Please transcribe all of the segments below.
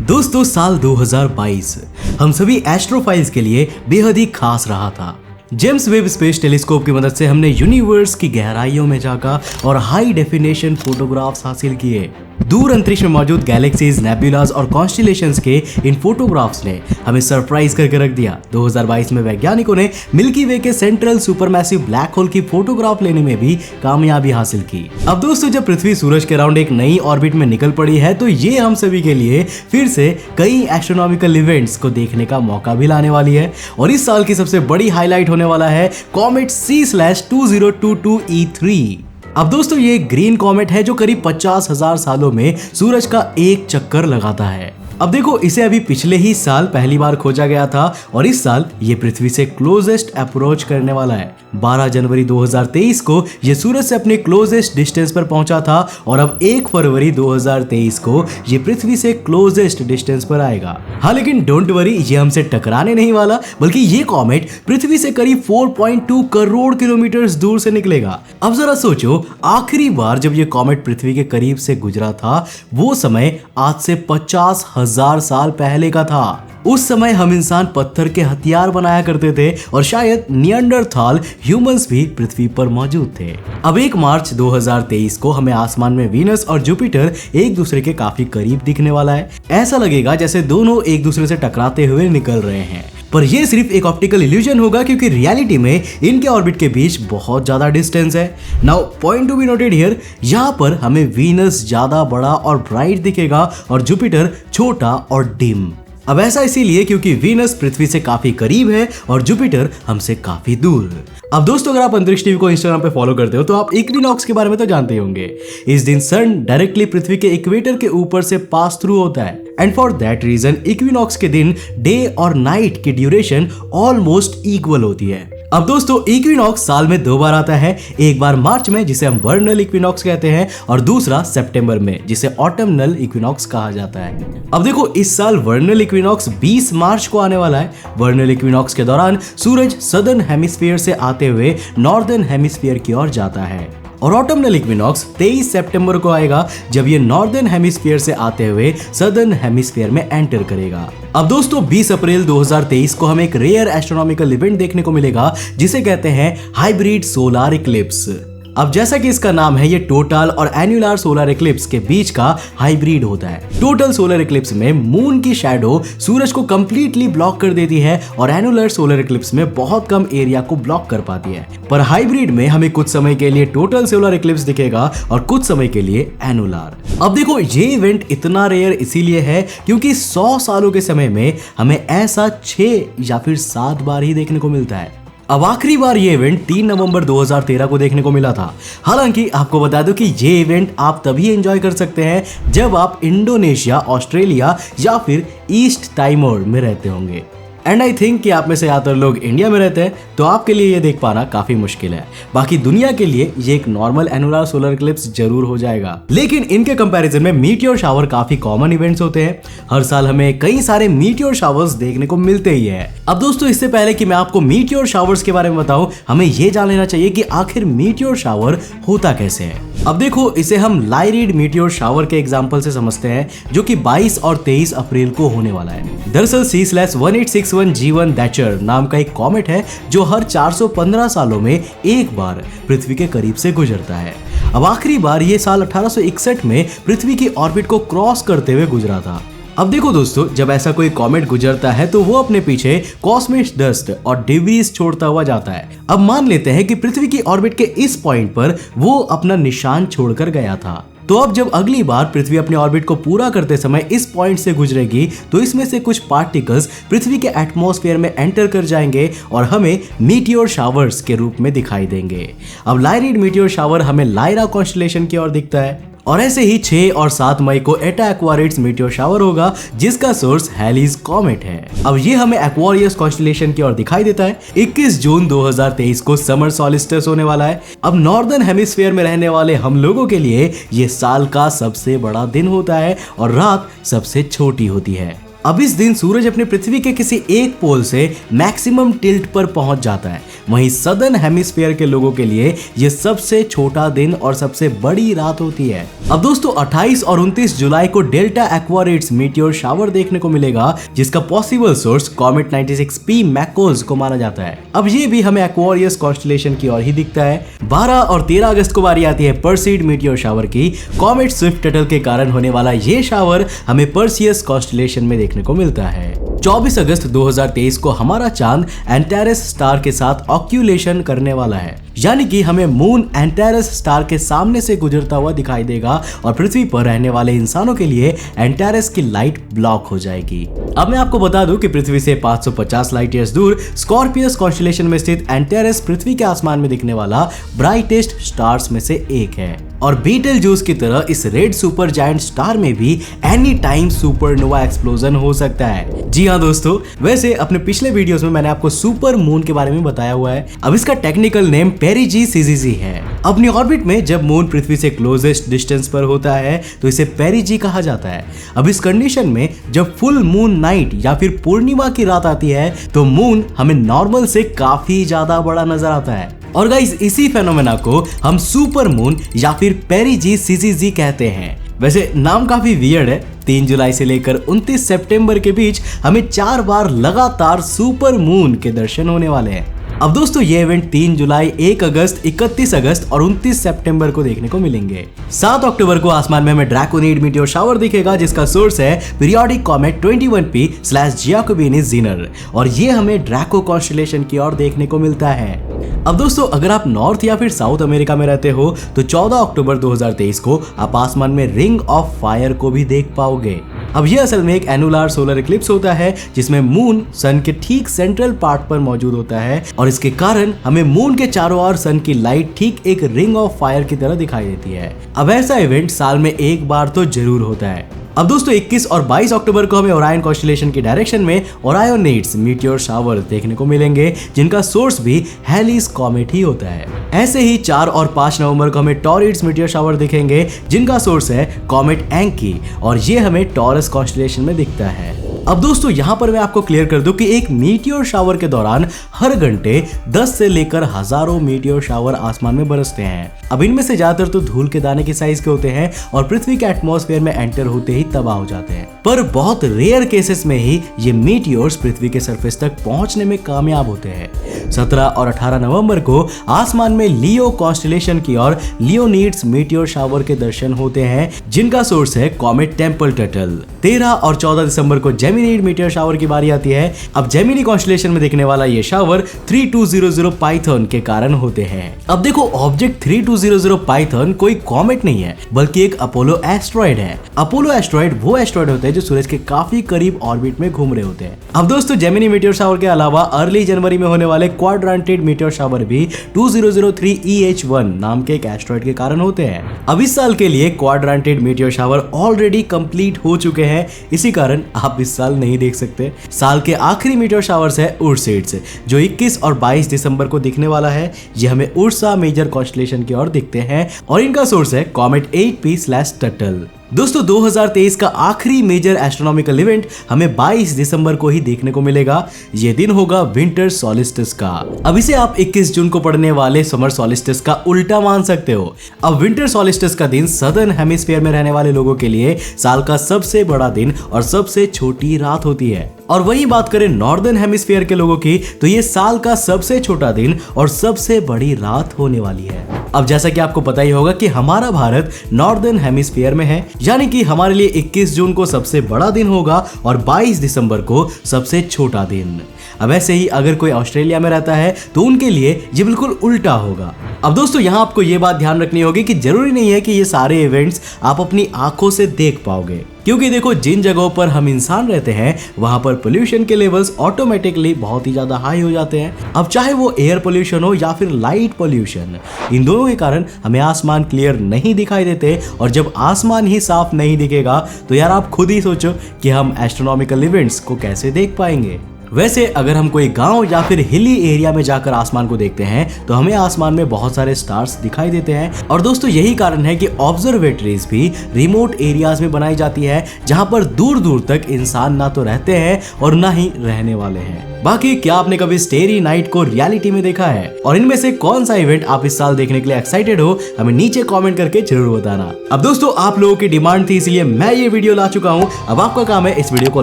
दोस्तों साल 2022 हम सभी एस्ट्रोफाइल्स के लिए बेहद ही खास रहा था। जेम्स वेब स्पेस टेलीस्कोप की मदद से हमने यूनिवर्स की गहराइयों में झांका और हाई डेफिनेशन फोटोग्राफ्स हासिल किए। दूर अंतरिक्ष में मौजूद गैलेक्सीज, नेबुलास और कॉन्स्टेलेशंस के इन फोटोग्राफ्स ने हमें सरप्राइज करके रख दिया। 2022 में वैज्ञानिकों ने मिल्की वे के सेंट्रल सुपरमैसिव ब्लैक होल की फोटोग्राफ लेने में भी कामयाबी हासिल की। अब दोस्तों जब पृथ्वी सूरज के अराउंड एक नई ऑर्बिट में निकल पड़ी है तो ये हम सभी के लिए फिर से कई एस्ट्रोनॉमिकल इवेंट्स को देखने का मौका भी लाने वाली है। और इस साल की सबसे बड़ी हाईलाइट होने वाला है कॉमेट C/2022E3। अब दोस्तों ये ग्रीन कॉमेट है जो करीब 50,000 सालों में सूरज का एक चक्कर लगाता है। अब देखो इसे अभी पिछले ही साल पहली बार खोजा गया था और इस साल ये पृथ्वी से क्लोजेस्ट अप्रोच करने वाला है। 12 जनवरी 2023 को ये सूरज से अपने क्लोजेस्ट डिस्टेंस पर पहुंचा था और अब 1 फरवरी 2023 को ये पृथ्वी से क्लोजेस्ट डिस्टेंस पर आएगा। हाँ लेकिन डोंट वरी, ये हमसे टकराने नहीं वाला, बल्कि ये कॉमेट पृथ्वी से करीब 4.2 करोड़ किलोमीटर दूर से निकलेगा। अब जरा सोचो, आखिरी बार जब ये कॉमेट पृथ्वी के करीब से गुजरा था वो समय आज से 50,000 साल पहले का था। उस समय हम इंसान पत्थर के हथियार बनाया करते थे और शायद निएंडरथाल ह्यूमंस भी पृथ्वी पर मौजूद थे। अब 1 मार्च 2023 को हमें आसमान में वीनस और जुपिटर एक दूसरे के काफी करीब दिखने वाला है। ऐसा लगेगा जैसे दोनों एक दूसरे से टकराते हुए निकल रहे हैं, पर यह सिर्फ एक ऑप्टिकल इल्यूजन होगा क्योंकि रियलिटी में इनके ऑर्बिट के बीच बहुत ज्यादा डिस्टेंस है। Now point to be noted here, यहाँ पर हमें वीनस ज्यादा बड़ा और ब्राइट दिखेगा और जुपिटर छोटा और डिम। अब ऐसा इसीलिए क्योंकि वीनस पृथ्वी से काफी करीब है और जुपिटर हमसे काफी दूर। अब दोस्तों अगर आप अंतरिक्ष टीवी को इंस्टाग्राम पे फॉलो करते हो तो आप इक्विनॉक्स के बारे में तो जानते ही होंगे। इस दिन सन डायरेक्टली पृथ्वी के इक्वेटर के ऊपर से पास थ्रू होता है and for that reason equinox के दिन डे और नाइट की ड्यूरेशन ऑलमोस्ट इक्वल होती है। अब दोस्तों इक्विनॉक्स साल में 2 बार आता है, एक बार मार्च में जिसे हम वर्नल इक्विनॉक्स कहते हैं और दूसरा सितंबर में जिसे ऑटमनल इक्विनॉक्स कहा जाता है। अब देखो इस साल वर्नल इक्विनॉक्स 20 मार्च को आने वाला है। वर्नल इक्विनॉक्स के दौरान सूरज सदर्न हेमिस्फीयर से आते हुए नॉर्दर्न हेमिस्फीयर की ओर जाता है और ऑटमनल इक्विनॉक्स 23 सितंबर को आएगा जब ये नॉर्दर्न हेमिस्फीयर से आते हुए सदर्न हेमिस्फीयर में एंटर करेगा। अब दोस्तों 20 अप्रैल 2023 को हमें एक रेयर एस्ट्रोनॉमिकल इवेंट देखने को मिलेगा जिसे कहते हैं हाइब्रिड सोलार इक्लिप्स। अब जैसा कि इसका नाम है, ये टोटल और एन्युलर सोलर इक्लिप्स के बीच का हाइब्रिड होता है। टोटल सोलर इक्लिप्स में मून की शैडो सूरज को कंप्लीटली ब्लॉक कर देती है और एन्युलर सोलर इक्लिप्स में बहुत कम एरिया को ब्लॉक कर पाती है। पर हाइब्रिड में हमें कुछ समय के लिए टोटल सोलर इक्लिप्स दिखेगा और कुछ समय के लिए एन्युलर। अब देखो ये इवेंट इतना रेयर इसीलिए है क्योंकि 100 सालों के समय में हमें ऐसा 6 या फिर 7 बार ही देखने को मिलता है। अब आखिरी बार ये इवेंट 3 नवंबर 2013 को देखने को मिला था। हालांकि आपको बता दूं कि ये इवेंट आप तभी एंजॉय कर सकते हैं जब आप इंडोनेशिया, ऑस्ट्रेलिया या फिर ईस्ट टाइमोर में रहते होंगे। एंड आई थिंक कि आप में से ज्यादातर लोग इंडिया में रहते हैं तो आपके लिए ये देख पाना काफी मुश्किल है। बाकी दुनिया के लिए ये एक नॉर्मल एनुलर सोलर इक्लिप्स जरूर हो जाएगा। लेकिन इनके कंपैरिजन में मीटियोर शावर काफी कॉमन इवेंट्स होते हैं। हर साल हमें कई सारे मीटियोर शावर्स देखने को मिलते ही है। अब दोस्तों इससे पहले कि मैं आपको मीटियोर शावर्स के बारे में बताऊं, हमें ये जान लेना चाहिए कि आखिर मीटियोर शावर होता कैसे है। अब देखो इसे हम लाइरिड मीटियोर शावर के एग्जांपल से समझते हैं जो कि 22 और 23 अप्रैल को होने वाला है। दरअसल C/1861G1 दैचर नाम का एक कॉमेट है जो हर 415 सालों में एक बार पृथ्वी के करीब से गुजरता है। अब आखिरी बार ये साल 1861 में पृथ्वी की ऑर्बिट को क्रॉस करते हुए गुजरा था। अब देखो दोस्तों, जब ऐसा कोई कॉमेट गुजरता है तो वो अपने पीछे कॉस्मिक डस्ट और डिब्रीज छोड़ता हुआ जाता है। अब मान लेते हैं कि पृथ्वी की ऑर्बिट के इस पॉइंट पर वो अपना निशान छोड़कर गया था। तो अब जब अगली बार पृथ्वी अपने ऑर्बिट को पूरा करते समय इस पॉइंट से गुजरेगी तो इसमें से कुछ पार्टिकल्स पृथ्वी के एटमॉस्फेयर में एंटर कर जाएंगे और हमें मीटियोर शावर्स के रूप में दिखाई देंगे। अब लाइरिड मीटियोर शावर हमें लायरा कॉन्स्टेलेशन की ओर दिखता है और ऐसे ही 6 और 7 मई को एटा एक्वारिड्स मीटियोर शावर होगा जिसका सोर्स हैलीज कॉमेट है। अब ये हमें एक्वारियस कॉन्स्टेलेशन की ओर दिखाई देता है। 21 जून 2023 को समर सॉलिस्टिस होने वाला है। अब नॉर्दर्न हेमिस्फीयर में रहने वाले हम लोगों के लिए ये साल का सबसे बड़ा दिन होता है और रात सबसे छोटी होती है। अब इस दिन सूरज अपने पृथ्वी के किसी एक पोल से मैक्सिमम टिल्ट पर पहुंच जाता है। वहीं सदर्न हेमिस्फीयर के लोगों के लिए यह सबसे छोटा दिन और सबसे बड़ी रात होती है। अब दोस्तों 28 और 29 जुलाई को डेल्टा एक्वारिट्स मीटियोर शावर देखने को मिलेगा, जिसका पॉसिबल सोर्स कॉमेट 96P मैकोज को माना जाता है। अब ये भी हमें एक्वेरियस कॉन्स्टेलेशन की ओर ही दिखता है। 12 और 13 अगस्त को बारी आती है पर्सीड मीटियोर शावर की। कॉमेट स्विफ्ट टटल के कारण होने वाला ये शावर हमें पर्सियस कॉन्स्टेलेशन में देखने को मिलता है। 24 अगस्त 2023 को हमारा चांद एंटेरस स्टार के साथ ऑक्यूलेशन करने वाला है, यानी कि हमें मून एंटेरस स्टार के सामने से गुजरता हुआ दिखाई देगा और पृथ्वी पर रहने वाले इंसानों के लिए एंटेरस की लाइट ब्लॉक हो जाएगी। अब मैं आपको बता दूं कि पृथ्वी से 550 लाइट ईयर्स दूर स्कॉर्पियस कॉन्स्टेलेशन में स्थित एंटेरस पृथ्वी के आसमान में दिखने वाला ब्राइटेस्ट स्टार्स में से एक है। और बीटलजूस की तरह इस रेड सुपर जायंट स्टार में भी एनी टाइम सुपरनोवा एक्सप्लोजन हो सकता है। जी हाँ दोस्तों, वैसे अपने पिछले वीडियोस में मैंने आपको सुपर मून के बारे में बताया हुआ है। अब इसका टेक्निकल नेम पेरिजी सीजीजी है। अपनी ऑर्बिट में जब मून पृथ्वी से क्लोजेस्ट डिस्टेंस पर होता है तो इसे पेरिजी कहा जाता है। अब इस कंडीशन में जब फुल मून नाइट या फिर पूर्णिमा की रात आती है तो मून हमें नॉर्मल से काफी ज्यादा बड़ा नजर आता है। और गाइस, इसी फेनोमेना को हम सुपर मून या फिर पेरिजी सीजीजी कहते हैं। वैसे नाम काफी वियर्ड है। 3 जुलाई से लेकर 29 सितंबर के बीच हमें 4 बार लगातार सुपर मून के दर्शन होने वाले हैं। अब दोस्तों ये इवेंट 3 जुलाई, 1 अगस्त, 31 अगस्त और 29 सितंबर को देखने को मिलेंगे। 7 अक्टूबर को आसमान में हमें ड्रैकोनिड मीटियोर शावर दिखेगा, जिसका सोर्स है पीरियोडिक कॉमेट 21P/जियाकोबिनी ज़ीनर और ये हमें ड्रैको कॉन्स्टेलेशन की ओर देखने को मिलता है। अब दोस्तों अगर आप नॉर्थ या फिर साउथ अमेरिका में रहते हो तो 14 अक्टूबर 2023 को आप आसमान में रिंग ऑफ फायर को भी देख पाओगे। अब ये असल में एक एनुलर सोलर इक्लिप्स होता है जिसमें मून सन के ठीक सेंट्रल पार्ट पर मौजूद होता है और इसके कारण हमें मून के चारों ओर सन की लाइट ठीक एक रिंग ऑफ फायर की तरह दिखाई देती है। अब ऐसा इवेंट साल में एक बार तो जरूर होता है। अब दोस्तों 21 और 22 अक्टूबर को हमें ओरायन कॉन्स्टेलेशन की डायरेक्शन में ओरायोनिड्स मीटियोर शावर देखने को मिलेंगे, जिनका सोर्स भी हैलीज कॉमेट ही होता है। ऐसे ही 4 और 5 नवंबर को हमें टॉरिड्स मीटियोर शावर दिखेंगे, जिनका सोर्स है कॉमेट एंकी और ये हमें टॉरस कॉन्स्टेलेशन में दिखता है। अब दोस्तों यहाँ पर मैं आपको क्लियर कर दूं कि एक मीटियोर शावर के दौरान हर घंटे 10 से लेकर हजारों मीटियोर शावर आसमान में बरसते हैं। अब इनमें से ज्यादातर तो धूल के दाने के साइज के होते हैं और पृथ्वी के एटमॉस्फेयर में एंटर होते ही तबाह हो जाते हैं। पर बहुत रेयर केसेस में ही ये मीटियोर्स पृथ्वी के सरफेस तक पहुंचने में कामयाब होते हैं। 17 और 18 नवंबर को आसमान में लियो कॉन्स्टेलेशन की ओर लियोनिड्स मीटियोर शावर के दर्शन होते हैं, जिनका सोर्स है कॉमेट टेम्पल टटल। 13 और 14 दिसंबर को जेमिनी मीटियोर शावर की बारी आती है। अब जेमिनी कॉन्स्टेलेशन में दिखने वाला ये शावर 3200 पाइथन के कारण होते हैं। अब देखो, ऑब्जेक्ट 3200 पाइथन कोई कॉमेट नहीं है बल्कि एक अपोलो एस्ट्रॉइड है। अपोलो एस्ट्रॉइड वो एस्ट्रॉइड होते हैं जो सूरज के काफी करीब ऑर्बिट में घूम रहे होते हैं। अब दोस्तों जेमिनी मीटियोर शावर के अलावा अर्ली जनवरी में होने वाले क्वाड्रांटेड मीटियोर शावर भी 2003 EH1 नाम के एक एस्ट्रॉइड के कारण होते हैं। अब इस साल के लिए क्वाड्रांटेड मीटियोर शावर ऑलरेडी कंप्लीट हो चुके हैं, इसी कारण आप इस साल नहीं देख सकते। साल के आखिरी मीटियोर शावर्स है उर्सिड्स, जो 21 और 22 दिसंबर को दिखने वाला है। ये हमें उर्सा मेजर कॉन्स्टेलेशन की ओर दिखते हैं और इनका सोर्स है कॉमेट 8P/टटल। दोस्तों 2023 का आखिरी मेजर एस्ट्रोनॉमिकल इवेंट हमें 22 दिसंबर को ही देखने को मिलेगा। ये दिन होगा विंटर सॉलिस्टिस का। अब इसे आप 21 जून को पड़ने वाले समर सॉलिस्टिस का उल्टा मान सकते हो। अब विंटर सॉलिस्टिस का दिन सदर्न हेमिस्फीयर में रहने वाले लोगों के लिए साल का सबसे बड़ा दिन और सबसे छोटी रात होती है। और वही बात करें नॉर्दर्न हेमिस्फीयर के लोगों की तो ये साल का सबसे छोटा दिन और सबसे बड़ी रात होने वाली है। अब जैसा कि आपको पता ही होगा कि हमारा भारत नॉर्दर्न हेमिस्फीयर में है, यानी कि हमारे लिए 21 जून को सबसे बड़ा दिन होगा और 22 दिसंबर को सबसे छोटा दिन। अब ऐसे ही अगर कोई ऑस्ट्रेलिया में रहता है तो उनके लिए ये बिल्कुल उल्टा होगा। अब दोस्तों यहाँ आपको ये बात ध्यान रखनी होगी कि जरूरी नहीं है कि ये सारे इवेंट्स आप अपनी आंखों से देख पाओगे, क्योंकि देखो जिन जगहों पर हम इंसान रहते हैं वहां पर पोल्यूशन के लेवल्स ऑटोमेटिकली बहुत ही ज्यादा हाई हो जाते हैं। अब चाहे वो एयर पोल्यूशन हो या फिर लाइट पोल्यूशन, इन दोनों के कारण हमें आसमान क्लियर नहीं दिखाई देते। और जब आसमान ही साफ नहीं दिखेगा तो यार आप खुद ही सोचो कि हम एस्ट्रोनॉमिकल इवेंट्स को कैसे देख पाएंगे। वैसे अगर हम कोई गांव या फिर हिली एरिया में जाकर आसमान को देखते हैं तो हमें आसमान में बहुत सारे स्टार्स दिखाई देते हैं। और दोस्तों यही कारण है कि ऑब्जर्वेटरीज भी रिमोट एरियाज में बनाई जाती है, जहां पर दूर दूर तक इंसान ना तो रहते हैं और ना ही रहने वाले हैं। बाकी क्या आपने कभी स्टेरी नाइट को रियलिटी में देखा है, और इनमें से कौन सा इवेंट आप इस साल देखने के लिए एक्साइटेड हो, हमें नीचे कमेंट करके जरूर बताना। अब दोस्तों आप लोगों की डिमांड थी, इसलिए मैं ये वीडियो ला चुका हूँ। अब आपका काम है इस वीडियो को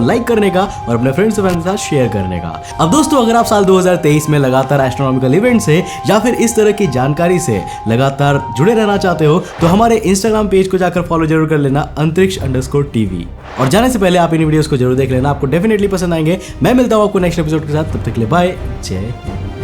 लाइक करने का और अपने फ्रेंड्स और फैमिली के साथ शेयर करने का। अब दोस्तों अगर आप साल 2023 में लगातार एस्ट्रोनॉमिकल इवेंट से या फिर इस तरह की जानकारी से लगातार जुड़े रहना चाहते हो तो हमारे इंस्टाग्राम पेज को जाकर फॉलो जरूर कर लेना, अंतरिक्ष_TV। और जाने से पहले आप इन वीडियोस को जरूर देख लेना, आपको डेफिनेटली पसंद आएंगे। मैं मिलता हूँ आपको नेक्स्ट एपिसोड के साथ, तब तक के लिए बाय, जय हिंद।